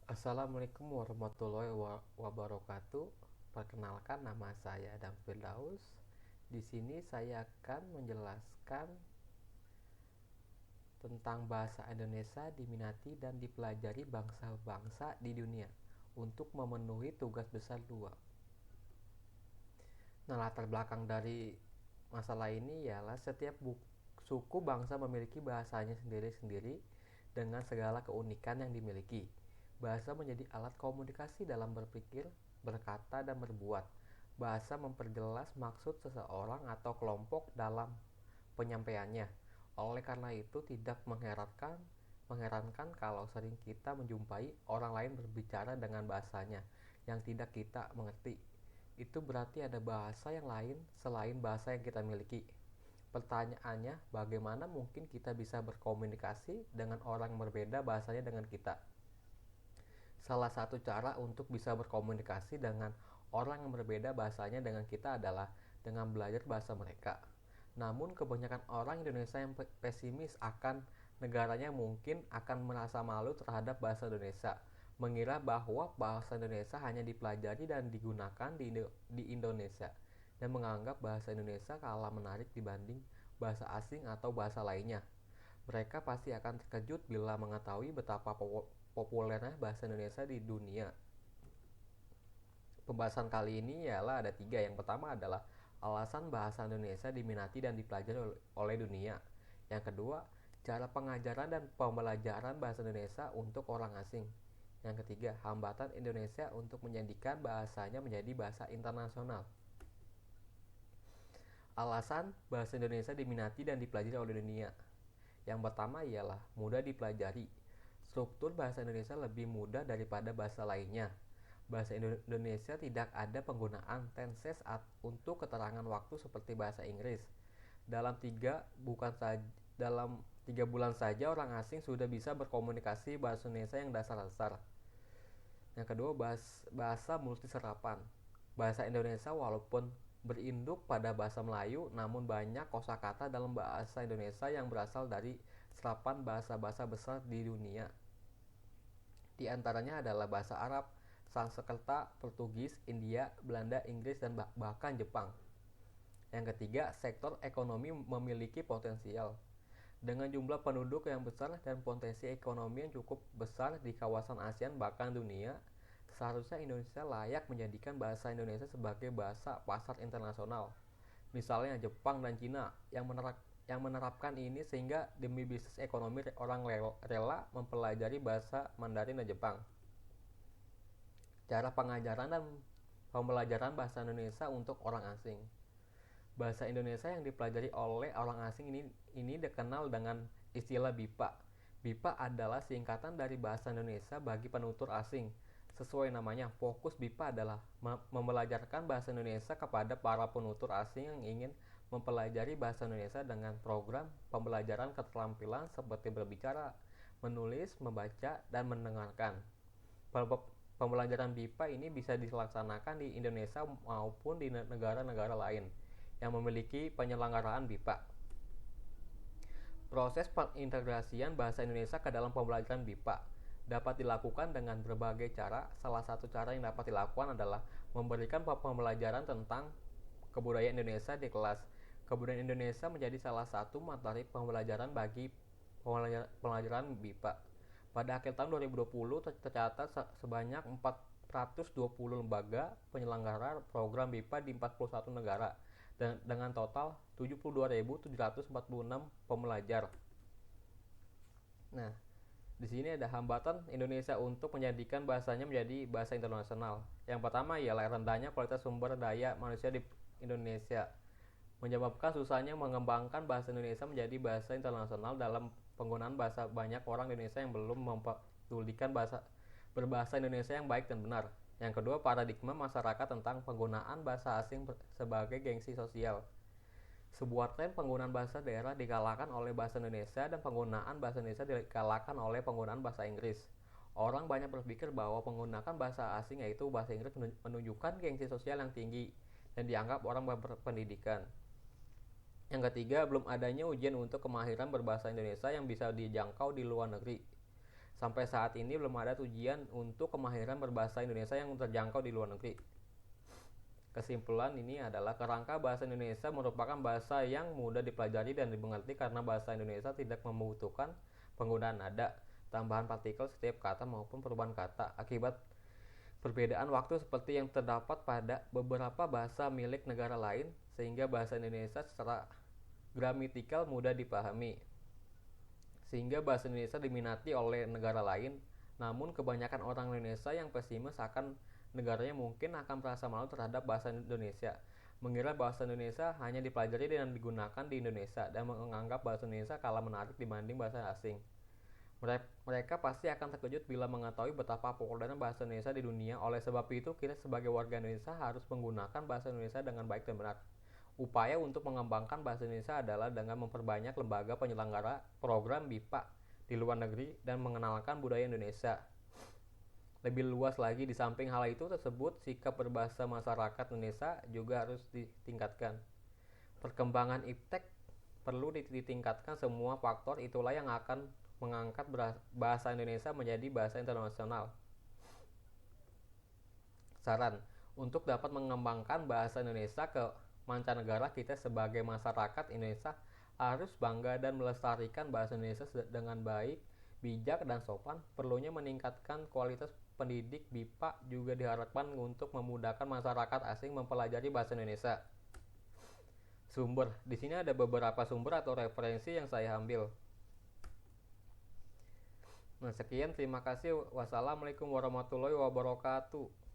Assalamualaikum warahmatullahi wabarakatuh. Perkenalkan, nama saya Adam Firdaus. Di sini saya akan menjelaskan tentang bahasa Indonesia diminati dan dipelajari bangsa-bangsa di dunia untuk memenuhi tugas besar dua. Nah, latar belakang dari masalah ini ialah setiap suku bangsa memiliki bahasanya sendiri-sendiri dengan segala keunikan yang dimiliki. Bahasa menjadi alat komunikasi dalam berpikir, berkata, dan berbuat. Bahasa memperjelas maksud seseorang atau kelompok dalam penyampaiannya. Oleh karena itu, tidak mengherankan kalau sering kita menjumpai orang lain berbicara dengan bahasanya yang tidak kita mengerti. Itu berarti ada bahasa yang lain selain bahasa yang kita miliki. Pertanyaannya, bagaimana mungkin kita bisa berkomunikasi dengan orang yang berbeda bahasanya dengan kita? Salah satu cara untuk bisa berkomunikasi dengan orang yang berbeda bahasanya dengan kita adalah dengan belajar bahasa mereka. Namun kebanyakan orang Indonesia yang pesimis akan negaranya mungkin akan merasa malu terhadap bahasa Indonesia, mengira bahwa bahasa Indonesia hanya dipelajari dan digunakan di Indonesia, dan menganggap bahasa Indonesia kalah menarik dibanding bahasa asing atau bahasa lainnya. Mereka pasti akan terkejut bila mengetahui betapa populernya bahasa Indonesia di dunia. Pembahasan kali ini ialah ada tiga. Yang pertama adalah alasan bahasa Indonesia diminati dan dipelajari oleh dunia. Yang kedua, cara pengajaran dan pembelajaran bahasa Indonesia untuk orang asing. Yang ketiga, hambatan Indonesia untuk menjadikan bahasanya menjadi bahasa internasional. Alasan bahasa Indonesia diminati dan dipelajari oleh dunia. Yang pertama ialah mudah dipelajari. Struktur bahasa Indonesia lebih mudah daripada bahasa lainnya. Bahasa Indonesia tidak ada penggunaan tenses untuk keterangan waktu seperti bahasa Inggris. Dalam dalam 3 bulan saja orang asing sudah bisa berkomunikasi bahasa Indonesia yang dasar-dasar. Yang kedua, bahasa multiserapan. Bahasa Indonesia walaupun berinduk pada bahasa Melayu, namun banyak kosakata dalam bahasa Indonesia yang berasal dari serapan bahasa-bahasa besar di dunia. Di antaranya adalah bahasa Arab, Sanskerta, Portugis, India, Belanda, Inggris, dan bahkan Jepang. Yang ketiga, sektor ekonomi memiliki potensial. Dengan jumlah penduduk yang besar dan potensi ekonomi yang cukup besar di kawasan ASEAN bahkan dunia, seharusnya Indonesia layak menjadikan bahasa Indonesia sebagai bahasa pasar internasional. Misalnya Jepang dan Cina yang menerapkan ini sehingga demi bisnis ekonomi orang rela mempelajari bahasa Mandarin dan Jepang. Cara pengajaran dan pembelajaran bahasa Indonesia untuk orang asing. Bahasa Indonesia yang dipelajari oleh orang asing ini dikenal dengan istilah BIPA. BIPA adalah singkatan dari bahasa Indonesia bagi penutur asing. Sesuai namanya, fokus BIPA adalah membelajarkan bahasa Indonesia kepada para penutur asing yang ingin mempelajari bahasa Indonesia dengan program pembelajaran keterampilan seperti berbicara, menulis, membaca, dan mendengarkan. Pembelajaran BIPA ini bisa dilaksanakan di Indonesia maupun di negara-negara lain yang memiliki penyelenggaraan BIPA. Proses pengintegrasian bahasa Indonesia ke dalam pembelajaran BIPA dapat dilakukan dengan berbagai cara. Salah satu cara yang dapat dilakukan adalah memberikan pembelajaran tentang kebudayaan Indonesia di kelas. Kebudayaan Indonesia menjadi salah satu materi pembelajaran bagi pembelajaran BIPA. Pada akhir tahun 2020 tercatat sebanyak 420 lembaga penyelenggara program BIPA di 41 negara dengan total 72.746 pembelajar. Nah, di sini ada hambatan Indonesia untuk menjadikan bahasanya menjadi bahasa internasional. Yang pertama ialah rendahnya kualitas sumber daya manusia di Indonesia, menyebabkan susahnya mengembangkan bahasa Indonesia menjadi bahasa internasional dalam penggunaan bahasa. Banyak orang Indonesia yang belum mempedulikan berbahasa Indonesia yang baik dan benar. Yang kedua, paradigma masyarakat tentang penggunaan bahasa asing sebagai gengsi sosial. Sebuah tren penggunaan bahasa daerah dikalahkan oleh bahasa Indonesia dan penggunaan bahasa Indonesia dikalahkan oleh penggunaan bahasa Inggris. Orang banyak berpikir bahwa menggunakan bahasa asing yaitu bahasa Inggris menunjukkan gengsi sosial yang tinggi dan dianggap orang berpendidikan. Yang ketiga, belum adanya ujian untuk kemahiran berbahasa Indonesia yang bisa dijangkau di luar negeri. Sampai saat ini belum ada ujian untuk kemahiran berbahasa Indonesia yang terjangkau di luar negeri. Kesimpulan ini adalah kerangka bahasa Indonesia merupakan bahasa yang mudah dipelajari dan dimengerti karena bahasa Indonesia tidak membutuhkan penggunaan nada, tambahan partikel setiap kata maupun perubahan kata akibat perbedaan waktu seperti yang terdapat pada beberapa bahasa milik negara lain, sehingga bahasa Indonesia secara gramatikal mudah dipahami. Sehingga bahasa Indonesia diminati oleh negara lain, namun kebanyakan orang Indonesia yang pesimis akan negaranya mungkin akan merasa malu terhadap bahasa Indonesia, mengira bahasa Indonesia hanya dipelajari dan digunakan di Indonesia, dan menganggap bahasa Indonesia kalah menarik dibanding bahasa asing. Mereka pasti akan terkejut bila mengetahui betapa populernya bahasa Indonesia di dunia. Oleh sebab itu, kita sebagai warga Indonesia harus menggunakan bahasa Indonesia dengan baik dan benar. Upaya untuk mengembangkan bahasa Indonesia adalah dengan memperbanyak lembaga penyelenggara program BIPA di luar negeri dan mengenalkan budaya Indonesia. Lebih luas lagi, di samping hal itu tersebut, sikap berbahasa masyarakat Indonesia juga harus ditingkatkan. Perkembangan iptek perlu ditingkatkan semua faktor, itulah yang akan mengangkat bahasa Indonesia menjadi bahasa internasional. Saran, untuk dapat mengembangkan bahasa Indonesia ke mancanegara, kita sebagai masyarakat Indonesia harus bangga dan melestarikan bahasa Indonesia dengan baik, bijak, dan sopan. Perlunya meningkatkan kualitas pendidik BIPA juga diharapkan untuk memudahkan masyarakat asing mempelajari bahasa Indonesia. Sumber, di sini ada beberapa sumber atau referensi yang saya ambil. Nah, sekian, terima kasih. Wassalamualaikum warahmatullahi wabarakatuh.